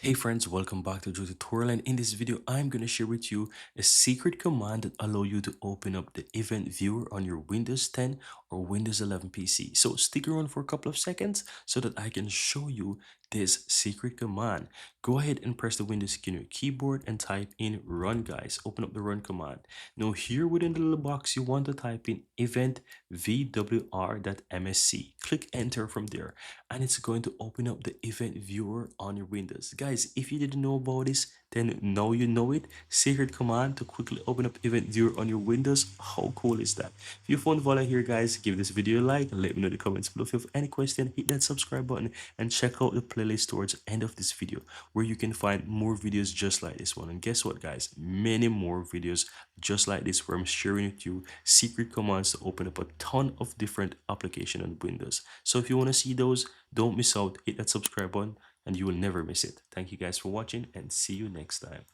Hey friends, welcome back to the tutorial, and in this video I'm going to share with you a secret command that allow you to open up the event viewer on your Windows 10 or Windows 11 PC. So stick around for a couple of seconds so that I can show you this secret command. Go ahead and press the Windows key on your keyboard and type in run, guys. Open up the run command. Now here within the little box you want to type in event vwr.msc. Click enter from there and it's going to open up the event viewer on your Windows. Guys, if you didn't know about this, then now you know it. Secret command to quickly open up event viewer on your Windows. How cool is that? If you found value here, guys, give this video a like. Let me know in the comments below. If you have any question, hit that subscribe button and check out the playlist towards the end of this video where you can find more videos just like this one. And guess what, guys? Many more videos just like this where I'm sharing with you secret commands to open up a ton of different applications on Windows. So if you want to see those, don't miss out, hit that subscribe button and you will never miss it. Thank you guys for watching and see you next time.